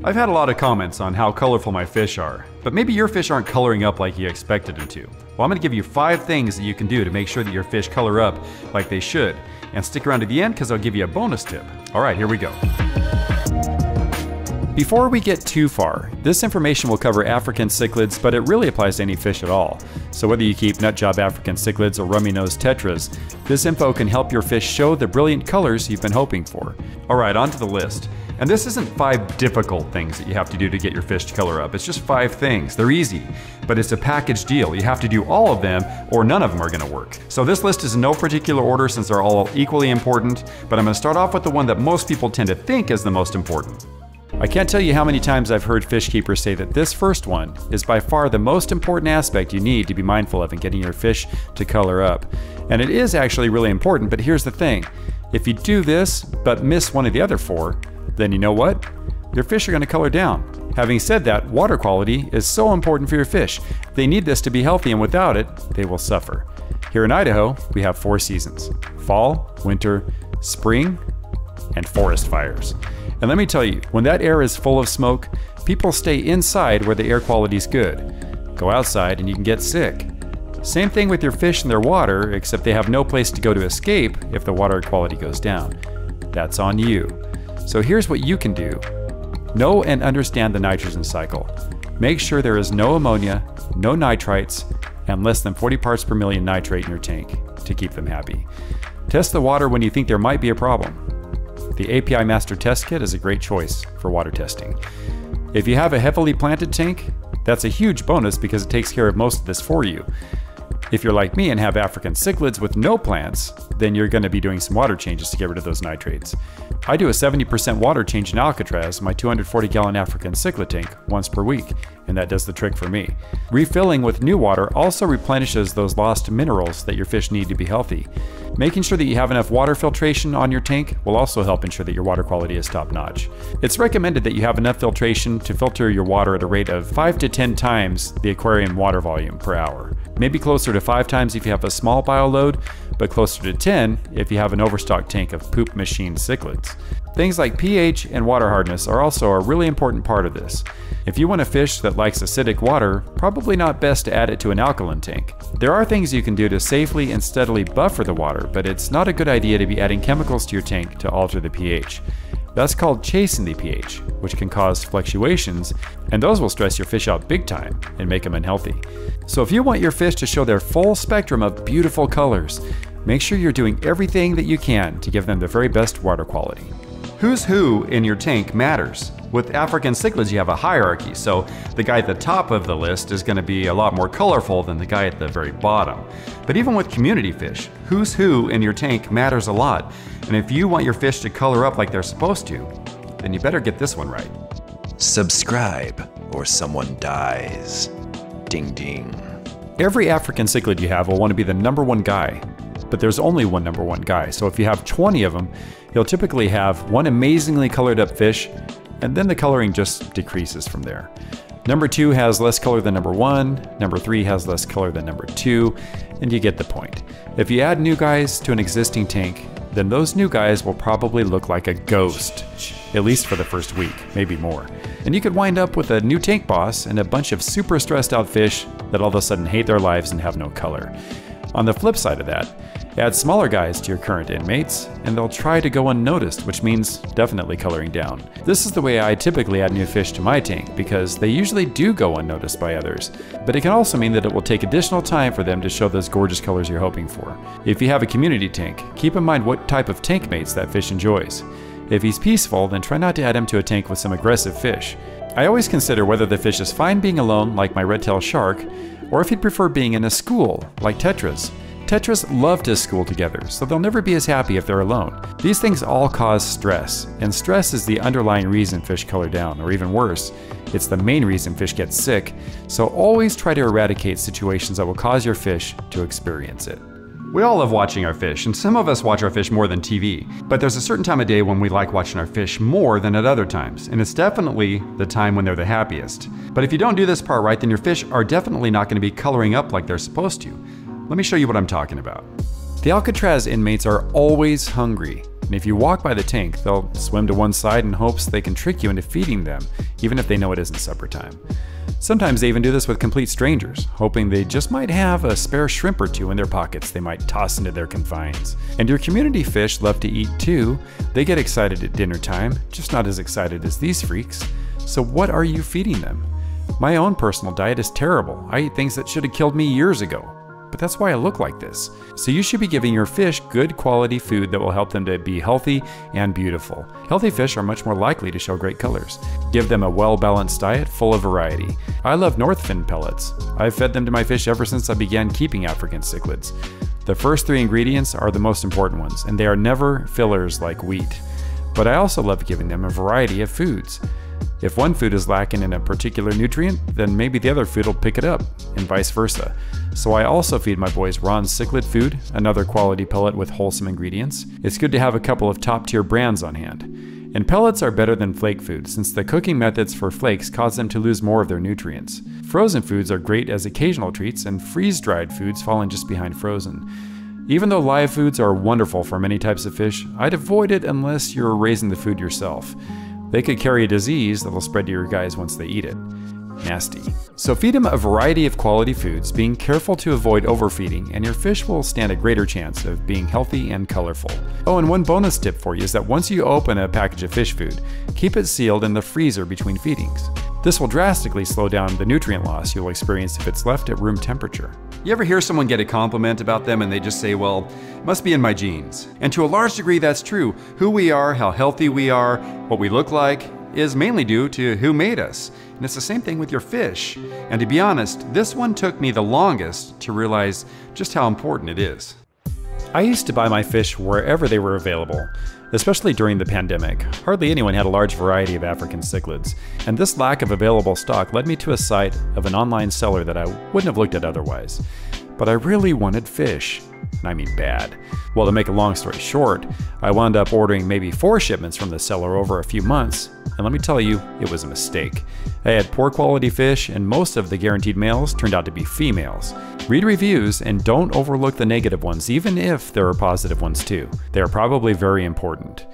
I've had a lot of comments on how colorful my fish are, but maybe your fish aren't coloring up like you expected them to. Well, I'm going to give you 5 things that you can do to make sure that your fish color up like they should. And stick around to the end because I'll give you a bonus tip. All right, here we go. Before we get too far, this information will cover African cichlids, but it really applies to any fish at all. So whether you keep nutjob African cichlids or rummy-nosed tetras, this info can help your fish show the brilliant colors you've been hoping for. All right, on to the list. And this isn't 5 difficult things that you have to do to get your fish to color up. It's just 5 things. They're easy, but it's a package deal. You have to do all of them or none of them are gonna work. So this list is in no particular order since they're all equally important, but I'm gonna start off with the one that most people tend to think is the most important. I can't tell you how many times I've heard fish keepers say that this first one is by far the most important aspect you need to be mindful of in getting your fish to color up. And it is actually really important, but here's the thing. If you do this, but miss one of the other 4, then you know what? Your fish are going to color down. Having said that, water quality is so important for your fish. They need this to be healthy, and without it, they will suffer. Here in Idaho, we have 4 seasons: fall, winter, spring, and forest fires. And let me tell you, when that air is full of smoke, people stay inside where the air quality is good. Go outside and you can get sick. Same thing with your fish and their water, except they have no place to go to escape if the water quality goes down. That's on you. So here's what you can do. Know and understand the nitrogen cycle. Make sure there is no ammonia, no nitrites, and less than 40 parts per million nitrate in your tank to keep them happy. Test the water when you think there might be a problem. The API Master Test Kit is a great choice for water testing. If you have a heavily planted tank, that's a huge bonus because it takes care of most of this for you. If you're like me and have African cichlids with no plants, then you're going to be doing some water changes to get rid of those nitrates. I do a 70% water change in Alcatraz, my 240-gallon African cichlid tank, once per week, and that does the trick for me. Refilling with new water also replenishes those lost minerals that your fish need to be healthy. Making sure that you have enough water filtration on your tank will also help ensure that your water quality is top-notch. It's recommended that you have enough filtration to filter your water at a rate of 5 to 10 times the aquarium water volume per hour. Maybe closer to 5 times if you have a small bio load, but closer to 10 if you have an overstocked tank of poop machine cichlids. Things like pH and water hardness are also a really important part of this. If you want a fish that likes acidic water, probably not best to add it to an alkaline tank. There are things you can do to safely and steadily buffer the water, but it's not a good idea to be adding chemicals to your tank to alter the pH. That's called chasing the pH, which can cause fluctuations, and those will stress your fish out big time and make them unhealthy. So if you want your fish to show their full spectrum of beautiful colors, make sure you're doing everything that you can to give them the very best water quality. Who's who in your tank matters. With African cichlids, you have a hierarchy, so the guy at the top of the list is going to be a lot more colorful than the guy at the very bottom. But even with community fish, who's who in your tank matters a lot. And if you want your fish to color up like they're supposed to, then you better get this one right. Subscribe or someone dies. Ding ding. Every African cichlid you have will want to be the #1 guy, but there's only one #1 guy. So if you have 20 of them, you'll typically have one amazingly colored up fish, and then the coloring just decreases from there. #2 has less color than #1, #3 has less color than #2, and you get the point. If you add new guys to an existing tank, then those new guys will probably look like a ghost, at least for the first week, maybe more. And you could wind up with a new tank boss and a bunch of super stressed out fish that all of a sudden hate their lives and have no color. On the flip side of that, add smaller guys to your current inmates, and they'll try to go unnoticed, which means definitely coloring down. This is the way I typically add new fish to my tank, because they usually do go unnoticed by others. But it can also mean that it will take additional time for them to show those gorgeous colors you're hoping for. If you have a community tank, keep in mind what type of tank mates that fish enjoys. If he's peaceful, then try not to add him to a tank with some aggressive fish. I always consider whether the fish is fine being alone, like my red-tailed shark, or if he'd prefer being in a school, like tetras. Tetras love to school together, so they'll never be as happy if they're alone. These things all cause stress, and stress is the underlying reason fish color down, or even worse, it's the main reason fish get sick, so always try to eradicate situations that will cause your fish to experience it. We all love watching our fish, and some of us watch our fish more than TV. But there's a certain time of day when we like watching our fish more than at other times, and it's definitely the time when they're the happiest. But if you don't do this part right, then your fish are definitely not going to be coloring up like they're supposed to. Let me show you what I'm talking about. The Alcatraz inmates are always hungry, and if you walk by the tank, they'll swim to one side in hopes they can trick you into feeding them, even if they know it isn't supper time. Sometimes they even do this with complete strangers, hoping they just might have a spare shrimp or two in their pockets they might toss into their confines. And your community fish love to eat too. They get excited at dinner time, just not as excited as these freaks. So what are you feeding them? My own personal diet is terrible. I eat things that should have killed me years ago. But that's why I look like this. So you should be giving your fish good quality food that will help them to be healthy and beautiful. Healthy fish are much more likely to show great colors. Give them a well-balanced diet full of variety. I love Northfin pellets. I've fed them to my fish ever since I began keeping African cichlids. The first 3 ingredients are the most important ones, and they are never fillers like wheat. But I also love giving them a variety of foods. If one food is lacking in a particular nutrient, then maybe the other food will pick it up, and vice versa. So I also feed my boys Ron's Cichlid food, another quality pellet with wholesome ingredients. It's good to have a couple of top-tier brands on hand. And pellets are better than flake food, since the cooking methods for flakes cause them to lose more of their nutrients. Frozen foods are great as occasional treats, and freeze-dried foods fall in just behind frozen. Even though live foods are wonderful for many types of fish, I'd avoid it unless you're raising the food yourself. They could carry a disease that'll spread to your guys once they eat it. Nasty. So feed them a variety of quality foods, being careful to avoid overfeeding, and your fish will stand a greater chance of being healthy and colorful. Oh, and one bonus tip for you is that once you open a package of fish food, keep it sealed in the freezer between feedings. This will drastically slow down the nutrient loss you'll experience if it's left at room temperature. You ever hear someone get a compliment about them and they just say, well, it must be in my genes? And to a large degree that's true. Who we are, how healthy we are, what we look like, is mainly due to who made us. And it's the same thing with your fish. And to be honest, this one took me the longest to realize just how important it is. I used to buy my fish wherever they were available, especially during the pandemic. Hardly anyone had a large variety of African cichlids, and this lack of available stock led me to a site of an online seller that I wouldn't have looked at otherwise. But I really wanted fish, and I mean bad. Well, to make a long story short, I wound up ordering maybe 4 shipments from the seller over a few months, and let me tell you, it was a mistake. I had poor quality fish, and most of the guaranteed males turned out to be females. Read reviews and don't overlook the negative ones, even if there are positive ones too. They are probably very important.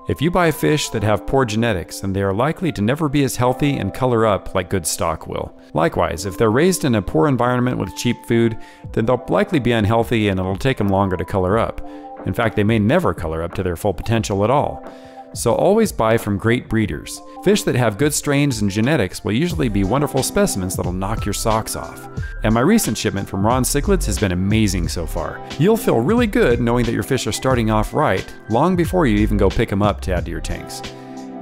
If you buy fish that have poor genetics, then they are likely to never be as healthy and color up like good stock will. Likewise, if they're raised in a poor environment with cheap food, then they'll likely be unhealthy and it'll take them longer to color up. In fact, they may never color up to their full potential at all. So always buy from great breeders. Fish that have good strains and genetics will usually be wonderful specimens that'll knock your socks off. And my recent shipment from Ron's Cichlids has been amazing so far. You'll feel really good knowing that your fish are starting off right, long before you even go pick them up to add to your tanks.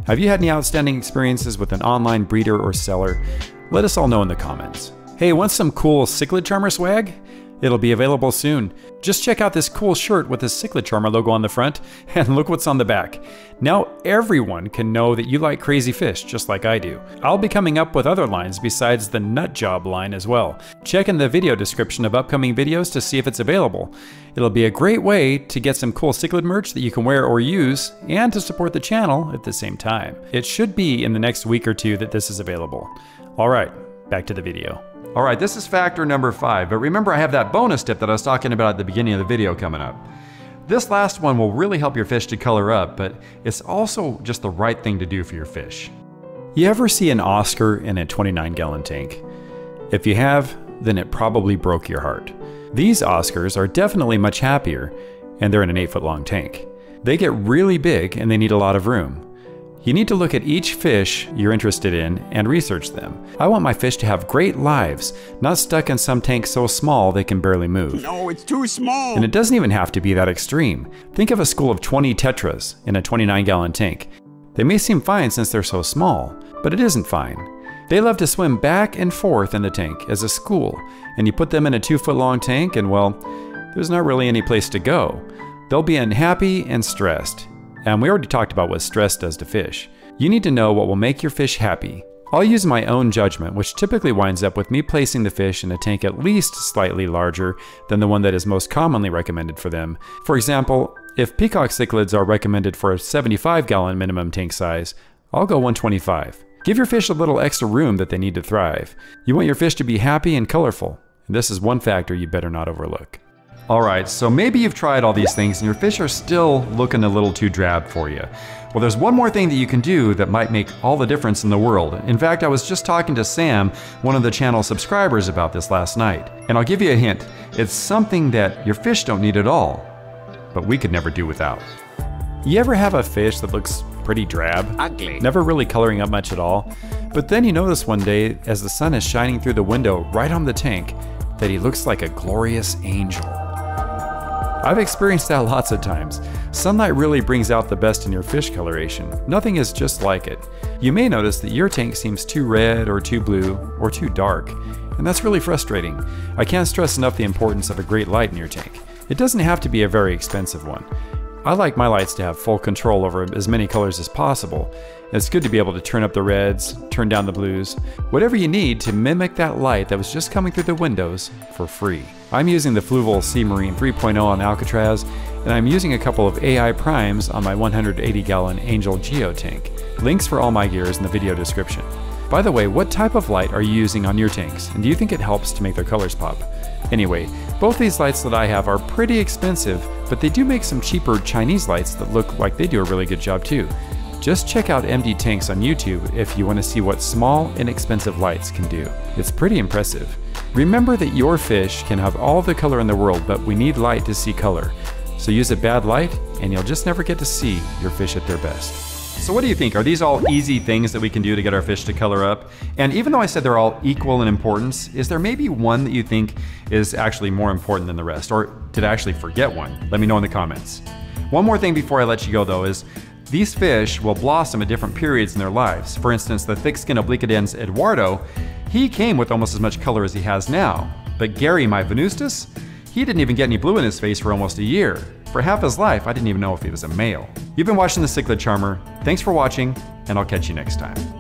Have you had any outstanding experiences with an online breeder or seller? Let us all know in the comments. Hey, want some cool Cichlid Charmer swag? It'll be available soon. Just check out this cool shirt with the Cichlid Charmer logo on the front, and look what's on the back. Now everyone can know that you like crazy fish just like I do. I'll be coming up with other lines besides the nut job line as well. Check in the video description of upcoming videos to see if it's available. It'll be a great way to get some cool cichlid merch that you can wear or use, and to support the channel at the same time. It should be in the next week or two that this is available. Alright, back to the video. Alright, this is factor number 5, but remember I have that bonus tip that I was talking about at the beginning of the video coming up. This last one will really help your fish to color up, but it's also just the right thing to do for your fish. You ever see an Oscar in a 29-gallon tank? If you have, then it probably broke your heart. These Oscars are definitely much happier, and they're in an 8-foot-long tank. They get really big and they need a lot of room. You need to look at each fish you're interested in and research them. I want my fish to have great lives, not stuck in some tank so small they can barely move. No, it's too small. And it doesn't even have to be that extreme. Think of a school of 20 tetras in a 29-gallon tank. They may seem fine since they're so small, but it isn't fine. They love to swim back and forth in the tank as a school, and you put them in a 2-foot-long tank and, well, there's not really any place to go. They'll be unhappy and stressed. And we already talked about what stress does to fish. You need to know what will make your fish happy. I'll use my own judgment, which typically winds up with me placing the fish in a tank at least slightly larger than the one that is most commonly recommended for them. For example, if peacock cichlids are recommended for a 75-gallon minimum tank size, I'll go 125. Give your fish a little extra room that they need to thrive. You want your fish to be happy and colorful, and this is one factor you better not overlook. Alright, so maybe you've tried all these things and your fish are still looking a little too drab for you. Well, there's one more thing that you can do that might make all the difference in the world. In fact, I was just talking to Sam, one of the channel's subscribers, about this last night. And I'll give you a hint. It's something that your fish don't need at all, but we could never do without. You ever have a fish that looks pretty drab? Ugly. Never really coloring up much at all? But then you notice one day, as the sun is shining through the window right on the tank, that he looks like a glorious angel. I've experienced that lots of times. Sunlight really brings out the best in your fish coloration. Nothing is just like it. You may notice that your tank seems too red or too blue or too dark, and that's really frustrating. I can't stress enough the importance of a great light in your tank. It doesn't have to be a very expensive one. I like my lights to have full control over as many colors as possible. It's good to be able to turn up the reds, turn down the blues, whatever you need to mimic that light that was just coming through the windows for free. I'm using the Fluval Sea Marine 3.0 on Alcatraz, and I'm using a couple of AI primes on my 180-gallon Angel Geo tank. Links for all my gear is in the video description. By the way, what type of light are you using on your tanks, and do you think it helps to make their colors pop? Anyway, both these lights that I have are pretty expensive, but they do make some cheaper Chinese lights that look like they do a really good job too. Just check out MD Tanks on YouTube if you want to see what small, inexpensive lights can do. It's pretty impressive. Remember that your fish can have all the color in the world, but we need light to see color. So use a bad light and you'll just never get to see your fish at their best. So what do you think? Are these all easy things that we can do to get our fish to color up? And even though I said they're all equal in importance, is there maybe one that you think is actually more important than the rest? Or did I actually forget one? Let me know in the comments. One more thing before I let you go though is, these fish will blossom at different periods in their lives. For instance, the thick-skinned Obliquidens Eduardo, he came with almost as much color as he has now. But Gary, my Venustus, he didn't even get any blue in his face for almost a year. For half his life, I didn't even know if he was a male. You've been watching the Cichlid Charmer. Thanks for watching, and I'll catch you next time.